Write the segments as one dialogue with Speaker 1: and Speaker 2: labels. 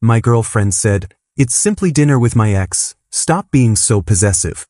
Speaker 1: my girlfriend said, "It's simply dinner with my ex. Stop being so possessive."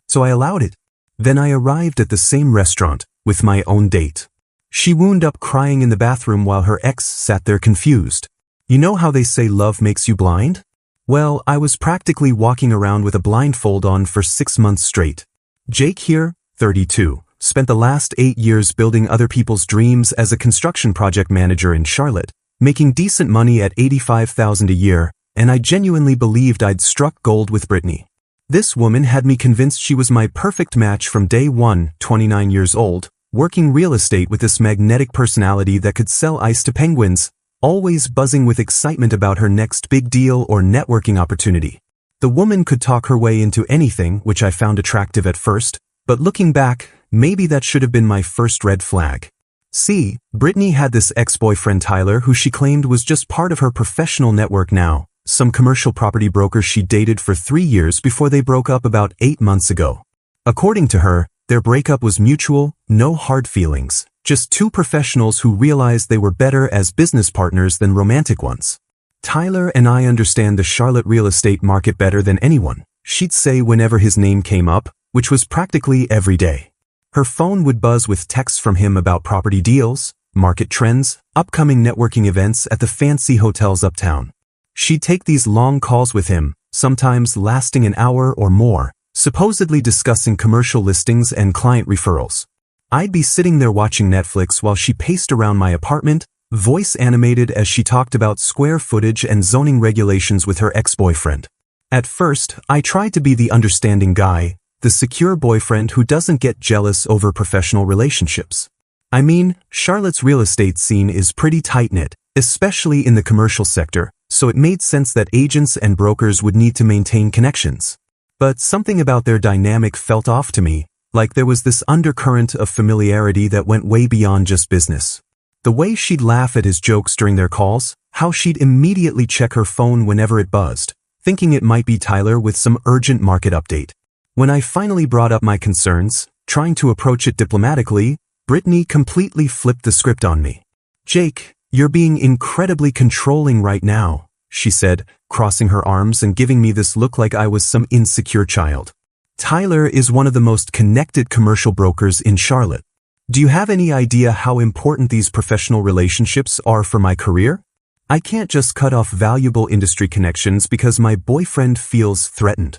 Speaker 1: So I allowed it. Then I arrived at the same restaurant, with my own date. She wound up crying in the bathroom while her ex sat there confused. You know how they say love makes you blind? Well, I was practically walking around with a blindfold on for 6 months straight. Jake here, 32, spent the last 8 years building other people's dreams as a construction project manager in Charlotte, making decent money at $85,000 a year, and I genuinely believed I'd struck gold with Brittany. This woman had me convinced she was my perfect match from day one, 29 years old, working real estate with this magnetic personality that could sell ice to penguins, always buzzing with excitement about her next big deal or networking opportunity. The woman could talk her way into anything, which I found attractive at first, but looking back, maybe that should have been my first red flag. See, Brittany had this ex-boyfriend Tyler who she claimed was just part of her professional network now, some commercial property broker she dated for 3 years before they broke up about 8 months ago. According to her, their breakup was mutual, no hard feelings, just two professionals who realized they were better as business partners than romantic ones. "Tyler and I understand the Charlotte real estate market better than anyone," she'd say whenever his name came up, which was practically every day. Her phone would buzz with texts from him about property deals, market trends, upcoming networking events at the fancy hotels uptown. She'd take these long calls with him, sometimes lasting an hour or more, supposedly discussing commercial listings and client referrals. I'd be sitting there watching Netflix while she paced around my apartment, voice animated as she talked about square footage and zoning regulations with her ex-boyfriend. At first, I tried to be the understanding guy, the secure boyfriend who doesn't get jealous over professional relationships. I mean, Charlotte's real estate scene is pretty tight-knit, especially in the commercial sector, so it made sense that agents and brokers would need to maintain connections. But something about their dynamic felt off to me, like there was this undercurrent of familiarity that went way beyond just business. The way she'd laugh at his jokes during their calls, how she'd immediately check her phone whenever it buzzed, thinking it might be Tyler with some urgent market update. When I finally brought up my concerns, trying to approach it diplomatically, Brittany completely flipped the script on me. "Jake, you're being incredibly controlling right now," she said, crossing her arms and giving me this look like I was some insecure child. "Tyler is one of the most connected commercial brokers in Charlotte. Do you have any idea how important these professional relationships are for my career? I can't just cut off valuable industry connections because my boyfriend feels threatened."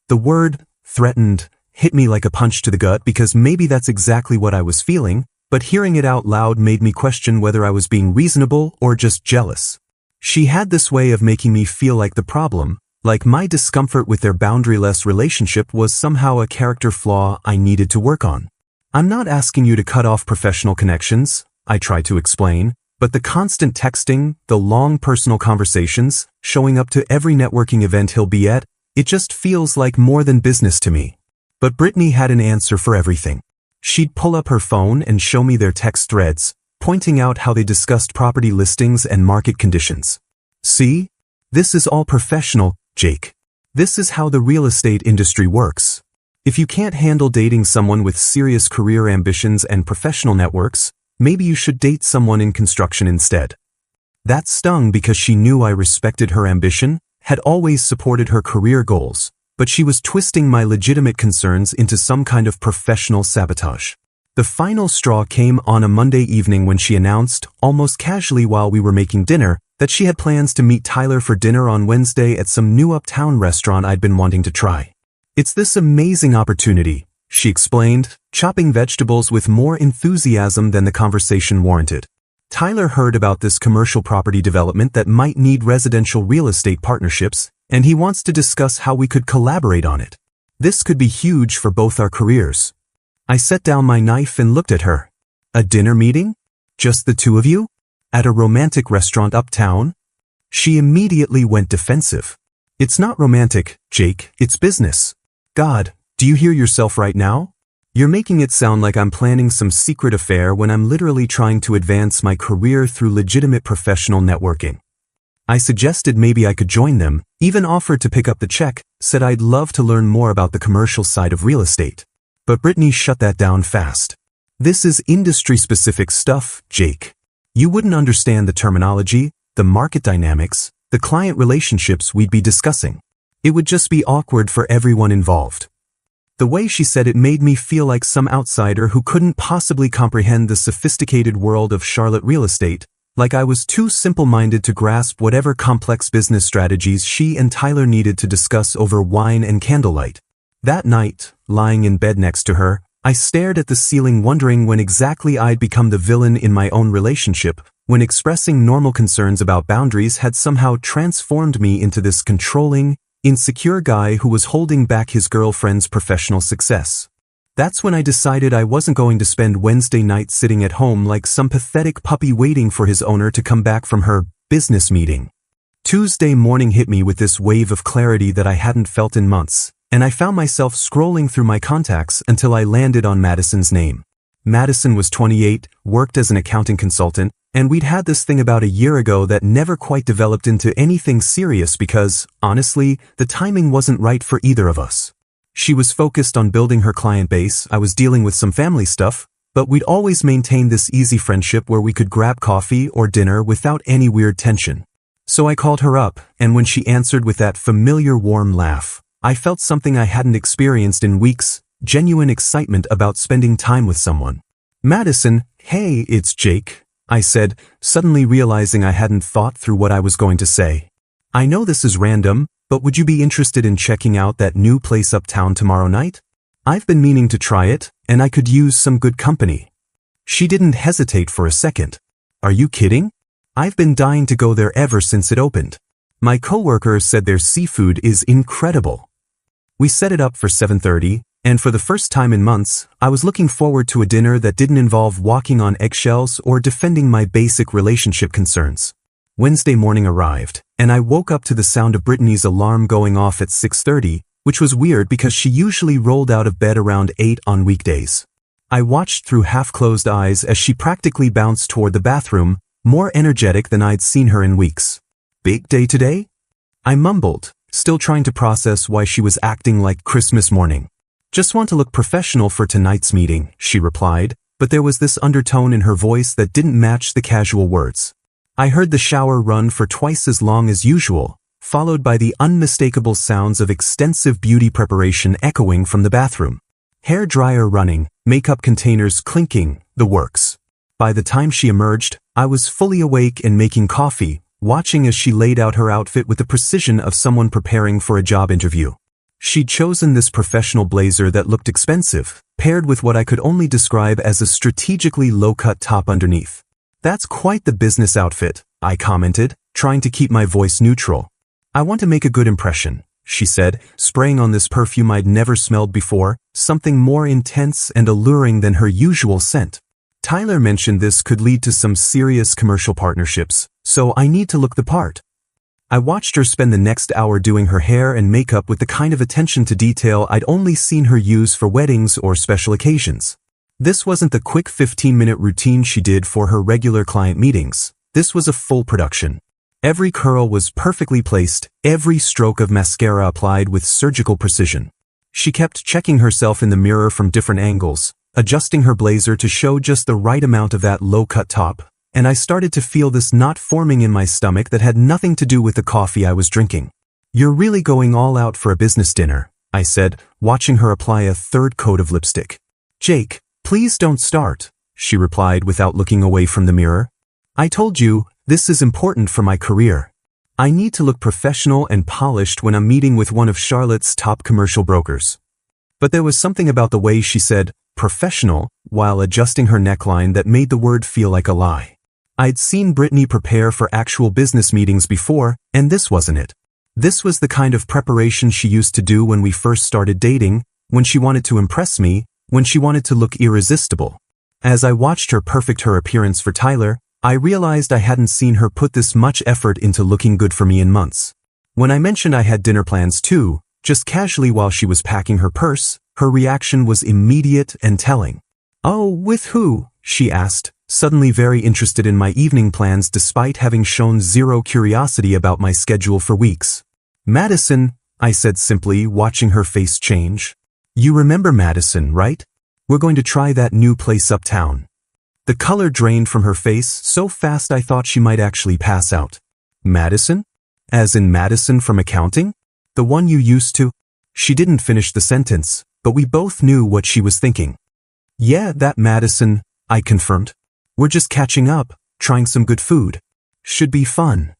Speaker 1: The word threatened hit me like a punch to the gut because maybe that's exactly what I was feeling, but hearing it out loud made me question whether I was being reasonable or just jealous. She had this way of making me feel like the problem, like my discomfort with their boundaryless relationship was somehow a character flaw I needed to work on. "I'm not asking you to cut off professional connections," I tried to explain, but the constant texting, the long personal conversations, showing up to every networking event he'll be at, it just feels like more than business to me. But Brittany had an answer for everything. She'd pull up her phone and show me their text threads, pointing out how they discussed property listings and market conditions. "See? This is all professional, Jake. This is how the real estate industry works. If you can't handle dating someone with serious career ambitions and professional networks, maybe you should date someone in construction instead." That stung because she knew I respected her ambition, had always supported her career goals, but she was twisting my legitimate concerns into some kind of professional sabotage. The final straw came on a Monday evening when she announced, almost casually while we were making dinner, that she had plans to meet Tyler for dinner on Wednesday at some new uptown restaurant I'd been wanting to try. "It's this amazing opportunity," she explained, chopping vegetables with more enthusiasm than the conversation warranted. "Tyler heard about this commercial property development that might need residential real estate partnerships, and he wants to discuss how we could collaborate on it. This could be huge for both our careers." I set down my knife and looked at her. "A dinner meeting? Just the two of you? At a romantic restaurant uptown?" She immediately went defensive. "It's not romantic, Jake, it's business. God, do you hear yourself right now? You're making it sound like I'm planning some secret affair when I'm literally trying to advance my career through legitimate professional networking." I suggested maybe I could join them, even offered to pick up the check, said I'd love to learn more about the commercial side of real estate. But Brittany shut that down fast. "This is industry-specific stuff, Jake. You wouldn't understand the terminology, the market dynamics, the client relationships we'd be discussing. It would just be awkward for everyone involved. The way she said it made me feel like some outsider who couldn't possibly comprehend the sophisticated world of Charlotte real estate, like I was too simple-minded to grasp whatever complex business strategies she and Tyler needed to discuss over wine and candlelight. That night, lying in bed next to her, I stared at the ceiling wondering when exactly I'd become the villain in my own relationship, when expressing normal concerns about boundaries had somehow transformed me into this controlling, insecure guy who was holding back his girlfriend's professional success. That's when I decided I wasn't going to spend Wednesday night sitting at home like some pathetic puppy waiting for his owner to come back from her business meeting. Tuesday morning hit me with this wave of clarity that I hadn't felt in months, and I found myself scrolling through my contacts until I landed on Madison's name. Madison was 28, worked as an accounting consultant, and we'd had this thing about a year ago that never quite developed into anything serious because, honestly, the timing wasn't right for either of us. She was focused on building her client base, I was dealing with some family stuff, but we'd always maintained this easy friendship where we could grab coffee or dinner without any weird tension. So I called her up, and when she answered with that familiar warm laugh, I felt something I hadn't experienced in weeks, genuine excitement about spending time with someone. "Madison, hey, it's Jake," I said, suddenly realizing I hadn't thought through what I was going to say. "I know this is random, but would you be interested in checking out that new place uptown tomorrow night? I've been meaning to try it, and I could use some good company." She didn't hesitate for a second. "Are you kidding? I've been dying to go there ever since it opened. My coworker said their seafood is incredible." We set it up for 7:30, and for the first time in months, I was looking forward to a dinner that didn't involve walking on eggshells or defending my basic relationship concerns. Wednesday morning arrived, and I woke up to the sound of Brittany's alarm going off at 6:30, which was weird because she usually rolled out of bed around 8 on weekdays. I watched through half-closed eyes as she practically bounced toward the bathroom, more energetic than I'd seen her in weeks. "Big day today?" I mumbled, still trying to process why she was acting like Christmas morning. "Just want to look professional for tonight's meeting," she replied, but there was this undertone in her voice that didn't match the casual words. I heard the shower run for twice as long as usual, followed by the unmistakable sounds of extensive beauty preparation echoing from the bathroom. Hair dryer running, makeup containers clinking, the works. By the time she emerged, I was fully awake and making coffee, watching as she laid out her outfit with the precision of someone preparing for a job interview. She'd chosen this professional blazer that looked expensive, paired with what I could only describe as a strategically low-cut top underneath. "That's quite the business outfit," I commented, trying to keep my voice neutral. "I want to make a good impression," she said, spraying on this perfume I'd never smelled before, something more intense and alluring than her usual scent. "Tyler mentioned this could lead to some serious commercial partnerships, so I need to look the part." I watched her spend the next hour doing her hair and makeup with the kind of attention to detail I'd only seen her use for weddings or special occasions. This wasn't the quick 15-minute routine she did for her regular client meetings. This was a full production. Every curl was perfectly placed, every stroke of mascara applied with surgical precision. She kept checking herself in the mirror from different angles, adjusting her blazer to show just the right amount of that low-cut top, and I started to feel this knot forming in my stomach that had nothing to do with the coffee I was drinking. "You're really going all out for a business dinner," I said, watching her apply a third coat of lipstick. "Jake, please don't start," she replied without looking away from the mirror. "I told you, this is important for my career. I need to look professional and polished when I'm meeting with one of Charlotte's top commercial brokers." But there was something about the way she said "professional" while adjusting her neckline that made the word feel like a lie. I'd seen Brittany prepare for actual business meetings before, and this wasn't it. This was the kind of preparation she used to do when we first started dating, when she wanted to impress me, when she wanted to look irresistible. As I watched her perfect her appearance for Tyler, I realized I hadn't seen her put this much effort into looking good for me in months. When I mentioned I had dinner plans too, just casually while she was packing her purse, her reaction was immediate and telling. "Oh, with who?" she asked, suddenly very interested in my evening plans despite having shown zero curiosity about my schedule for weeks. "Madison," I said simply, watching her face change. "You remember Madison, right? We're going to try that new place uptown." The color drained from her face so fast I thought she might actually pass out. "Madison?" As in Madison from accounting? The one you used to? She didn't finish the sentence, but we both knew what she was thinking. Yeah, that Madison, I confirmed. We're just catching up, trying some good food. Should be fun.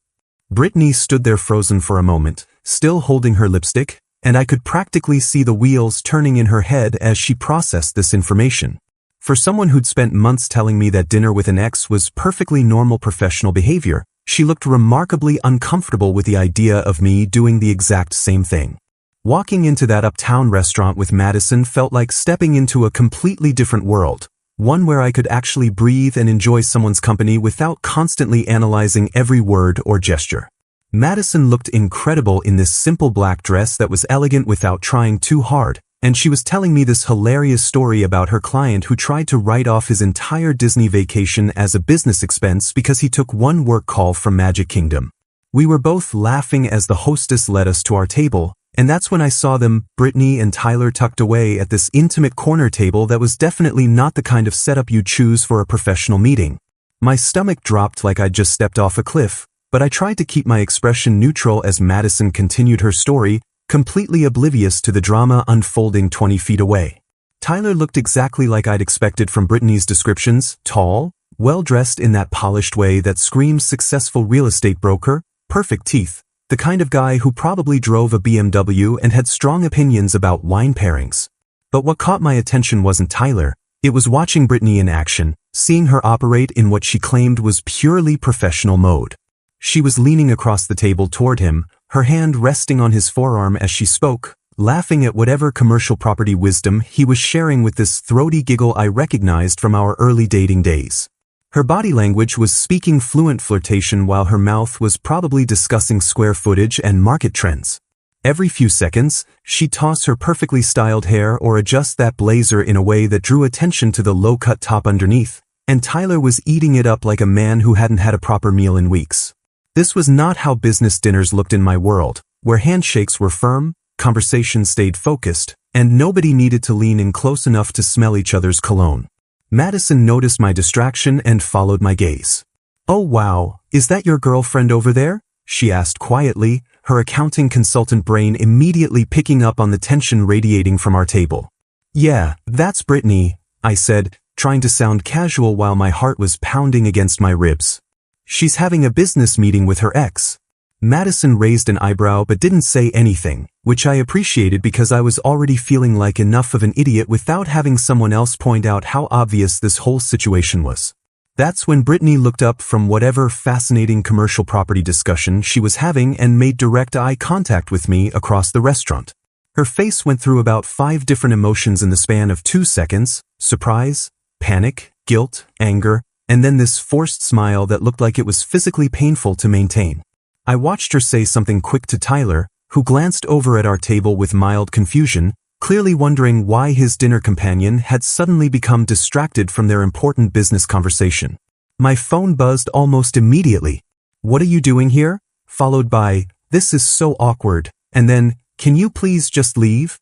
Speaker 1: Brittany stood there frozen for a moment, still holding her lipstick, and I could practically see the wheels turning in her head as she processed this information. For someone who'd spent months telling me that dinner with an ex was perfectly normal professional behavior, she looked remarkably uncomfortable with the idea of me doing the exact same thing. Walking into that uptown restaurant with Madison felt like stepping into a completely different world, one where I could actually breathe and enjoy someone's company without constantly analyzing every word or gesture. Madison looked incredible in this simple black dress that was elegant without trying too hard, and she was telling me this hilarious story about her client who tried to write off his entire Disney vacation as a business expense because he took one work call from Magic Kingdom. We were both laughing as the hostess led us to our table, and that's when I saw them, Brittany and Tyler, tucked away at this intimate corner table that was definitely not the kind of setup you choose for a professional meeting. My stomach dropped like I'd just stepped off a cliff, but I tried to keep my expression neutral as Madison continued her story, completely oblivious to the drama unfolding 20 feet away. Tyler looked exactly like I'd expected from Brittany's descriptions, tall, well-dressed in that polished way that screams successful real estate broker, perfect teeth, the kind of guy who probably drove a BMW and had strong opinions about wine pairings. But what caught my attention wasn't Tyler, it was watching Brittany in action, seeing her operate in what she claimed was purely professional mode. She was leaning across the table toward him, her hand resting on his forearm as she spoke, laughing at whatever commercial property wisdom he was sharing with this throaty giggle I recognized from our early dating days. Her body language was speaking fluent flirtation while her mouth was probably discussing square footage and market trends. Every few seconds, she'd toss her perfectly styled hair or adjust that blazer in a way that drew attention to the low-cut top underneath, and Tyler was eating it up like a man who hadn't had a proper meal in weeks. This was not how business dinners looked in my world, where handshakes were firm, conversations stayed focused, and nobody needed to lean in close enough to smell each other's cologne. Madison noticed my distraction and followed my gaze. "Oh wow, is that your girlfriend over there?" she asked quietly, her accounting consultant brain immediately picking up on the tension radiating from our table. "Yeah, that's Brittany," I said, trying to sound casual while my heart was pounding against my ribs. "She's having a business meeting with her ex." Madison raised an eyebrow but didn't say anything, which I appreciated because I was already feeling like enough of an idiot without having someone else point out how obvious this whole situation was. That's when Brittany looked up from whatever fascinating commercial property discussion she was having and made direct eye contact with me across the restaurant. Her face went through about 5 different emotions in the span of 2 seconds: surprise, panic, guilt, anger, and then this forced smile that looked like it was physically painful to maintain. I watched her say something quick to Tyler, who glanced over at our table with mild confusion, clearly wondering why his dinner companion had suddenly become distracted from their important business conversation. My phone buzzed almost immediately. "What are you doing here?" followed by, "This is so awkward," and then, "Can you please just leave?"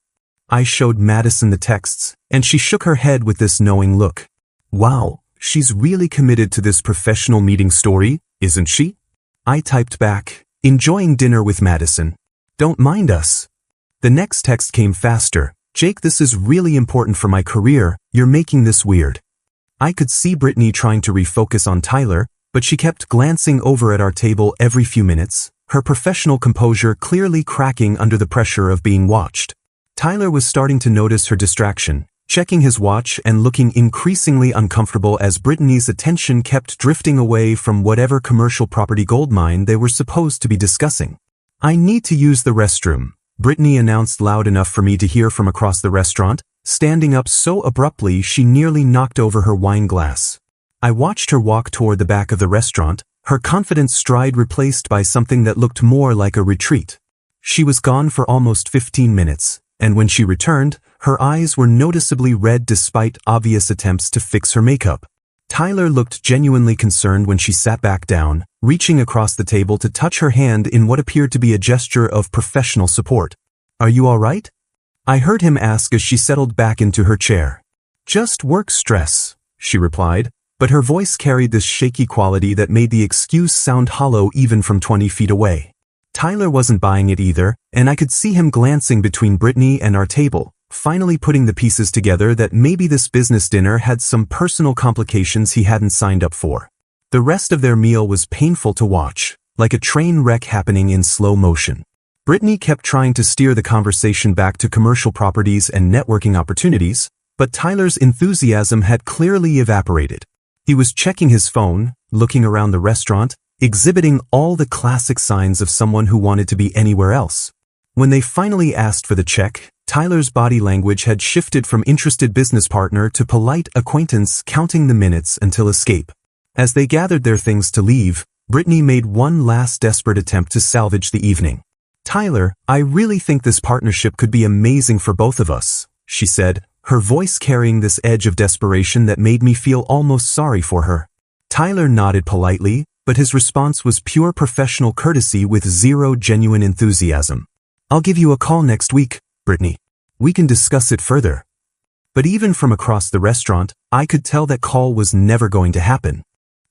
Speaker 1: I showed Madison the texts, and she shook her head with this knowing look. "Wow, she's really committed to this professional meeting story, isn't she?" I typed back, "Enjoying dinner with Madison. Don't mind us." The next text came faster. "Jake, this is really important for my career, you're making this weird." I could see Brittany trying to refocus on Tyler, but she kept glancing over at our table every few minutes, her professional composure clearly cracking under the pressure of being watched. Tyler was starting to notice her distraction, checking his watch and looking increasingly uncomfortable as Brittany's attention kept drifting away from whatever commercial property goldmine they were supposed to be discussing. "I need to use the restroom," Brittany announced loud enough for me to hear from across the restaurant, standing up so abruptly she nearly knocked over her wine glass. I watched her walk toward the back of the restaurant, her confident stride replaced by something that looked more like a retreat. She was gone for almost 15 minutes, and when she returned, her eyes were noticeably red despite obvious attempts to fix her makeup. Tyler looked genuinely concerned when she sat back down, reaching across the table to touch her hand in what appeared to be a gesture of professional support. "Are you all right?" I heard him ask as she settled back into her chair. "Just work stress," she replied, but her voice carried this shaky quality that made the excuse sound hollow even from 20 feet away. Tyler wasn't buying it either, and I could see him glancing between Brittany and our table, finally putting the pieces together that maybe this business dinner had some personal complications he hadn't signed up for. The rest of their meal was painful to watch, like a train wreck happening in slow motion. Brittany kept trying to steer the conversation back to commercial properties and networking opportunities, but Tyler's enthusiasm had clearly evaporated. He was checking his phone, looking around the restaurant, exhibiting all the classic signs of someone who wanted to be anywhere else. When they finally asked for the check, Tyler's body language had shifted from interested business partner to polite acquaintance, counting the minutes until escape. As they gathered their things to leave, Brittany made one last desperate attempt to salvage the evening. "Tyler, I really think this partnership could be amazing for both of us," she said, her voice carrying this edge of desperation that made me feel almost sorry for her. Tyler nodded politely, but his response was pure professional courtesy with zero genuine enthusiasm. "I'll give you a call next week, Brittany. We can discuss it further." But even from across the restaurant, I could tell that call was never going to happen.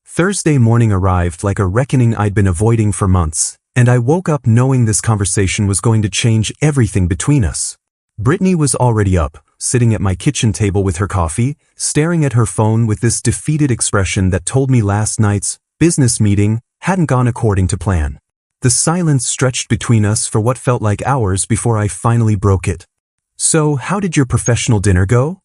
Speaker 1: Thursday morning arrived like a reckoning I'd been avoiding for months, and I woke up knowing this conversation was going to change everything between us. Brittany was already up, sitting at my kitchen table with her coffee, staring at her phone with this defeated expression that told me last night's business meeting hadn't gone according to plan. The silence stretched between us for what felt like hours before I finally broke it. "So, how did your professional dinner go?"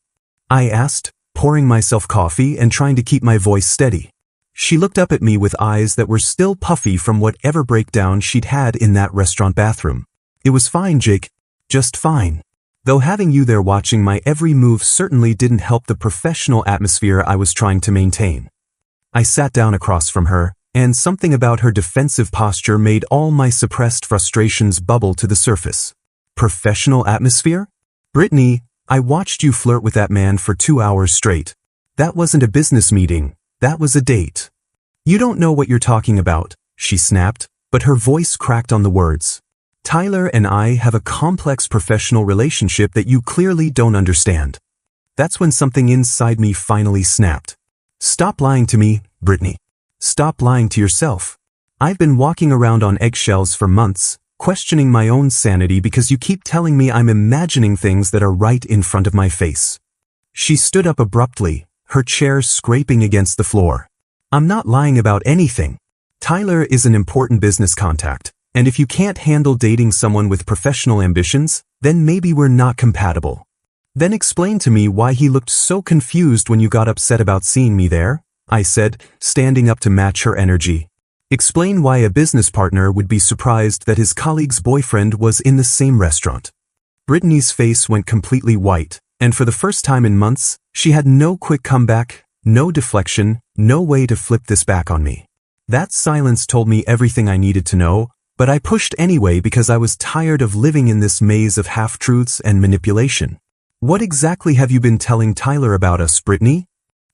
Speaker 1: I asked, pouring myself coffee and trying to keep my voice steady. She looked up at me with eyes that were still puffy from whatever breakdown she'd had in that restaurant bathroom. "It was fine, Jake. Just fine. Though having you there watching my every move certainly didn't help the professional atmosphere I was trying to maintain." I sat down across from her, and something about her defensive posture made all my suppressed frustrations bubble to the surface. "Professional atmosphere? Brittany, I watched you flirt with that man for 2 hours straight. That wasn't a business meeting, that was a date." "You don't know what you're talking about," she snapped, but her voice cracked on the words. "Tyler and I have a complex professional relationship that you clearly don't understand." That's when something inside me finally snapped. "Stop lying to me, Brittany. Stop lying to yourself. I've been walking around on eggshells for months, questioning my own sanity because you keep telling me I'm imagining things that are right in front of my face." She stood up abruptly, her chair scraping against the floor. "I'm not lying about anything. Tyler is an important business contact, and if you can't handle dating someone with professional ambitions, then maybe we're not compatible. Then explain to me why he looked so confused when you got upset about seeing me there," I said, standing up to match her energy. "Explain why a business partner would be surprised that his colleague's boyfriend was in the same restaurant." Brittany's face went completely white, and for the first time in months, she had no quick comeback, no deflection, no way to flip this back on me. That silence told me everything I needed to know, but I pushed anyway because I was tired of living in this maze of half-truths and manipulation. "What exactly have you been telling Tyler about us, Brittany?"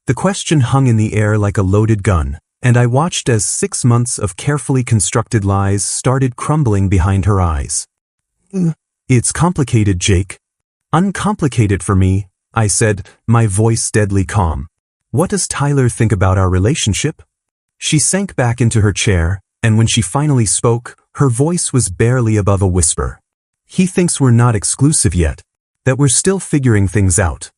Speaker 1: The question hung in the air like a loaded gun, and I watched as 6 months of carefully constructed lies started crumbling behind her eyes. "It's complicated, Jake." "Uncomplicated for me," I said, my voice deadly calm. "What does Tyler think about our relationship?" She sank back into her chair, and when she finally spoke, her voice was barely above a whisper. "He thinks we're not exclusive yet, that we're still figuring things out."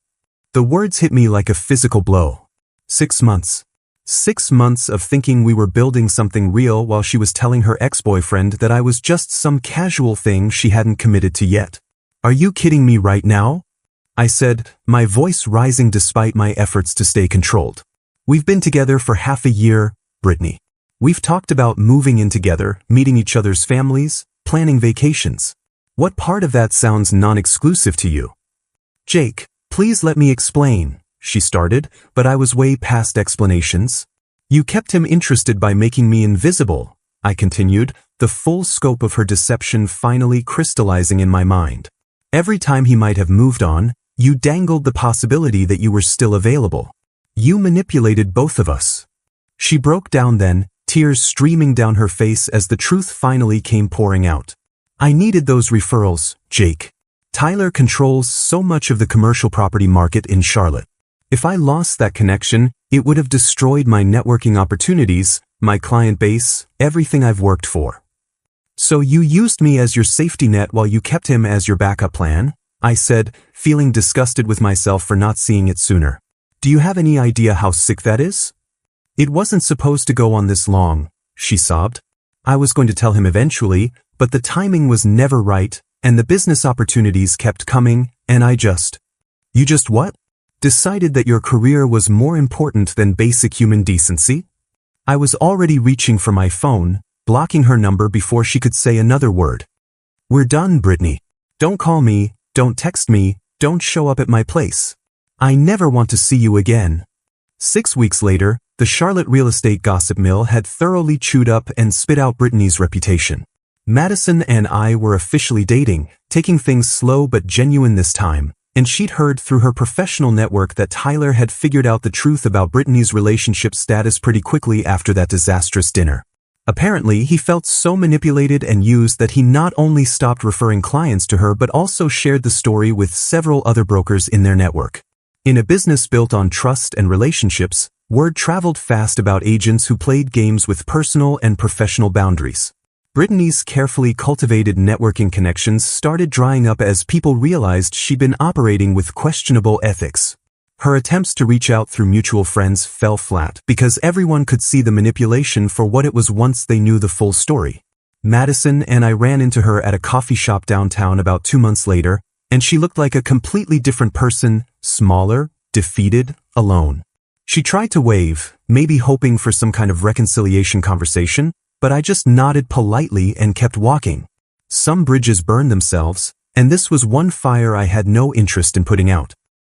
Speaker 1: The words hit me like a physical blow. 6 months. 6 months of thinking we were building something real while she was telling her ex-boyfriend that I was just some casual thing she hadn't committed to yet. "Are you kidding me right now?" I said, my voice rising despite my efforts to stay controlled. "We've been together for half a year, Brittany. We've talked about moving in together, meeting each other's families, planning vacations. What part of that sounds non-exclusive to you?" "Jake, please let me explain," she started, but I was way past explanations. "You kept him interested by making me invisible," I continued, the full scope of her deception finally crystallizing in my mind. "Every time he might have moved on, you dangled the possibility that you were still available. You manipulated both of us." She broke down then, tears streaming down her face as the truth finally came pouring out. "I needed those referrals, Jake. Tyler controls so much of the commercial property market in Charlotte. If I lost that connection, it would have destroyed my networking opportunities, my client base, everything I've worked for." So you used me as your safety net while you kept him as your backup plan? I said, feeling disgusted with myself for not seeing it sooner. Do you have any idea how sick that is? It wasn't supposed to go on this long, she sobbed. I was going to tell him eventually, but the timing was never right, and the business opportunities kept coming, and You just what? Decided that your career was more important than basic human decency? I was already reaching for my phone, blocking her number before she could say another word. We're done, Brittany. Don't call me, don't text me, don't show up at my place. I never want to see you again. 6 weeks later, the Charlotte real estate gossip mill had thoroughly chewed up and spit out Brittany's reputation. Madison and I were officially dating, taking things slow but genuine this time, and she'd heard through her professional network that Tyler had figured out the truth about Brittany's relationship status pretty quickly after that disastrous dinner. Apparently, he felt so manipulated and used that he not only stopped referring clients to her but also shared the story with several other brokers in their network. In a business built on trust and relationships, word traveled fast about agents who played games with personal and professional boundaries. Brittany's carefully cultivated networking connections started drying up as people realized she'd been operating with questionable ethics. Her attempts to reach out through mutual friends fell flat because everyone could see the manipulation for what it was once they knew the full story. Madison and I ran into her at a coffee shop downtown about 2 months later, and she looked like a completely different person, smaller, defeated, alone. She tried to wave, maybe hoping for some kind of reconciliation conversation, but I just nodded politely and kept walking. Some bridges burn themselves, and this was one fire I had no interest in putting out.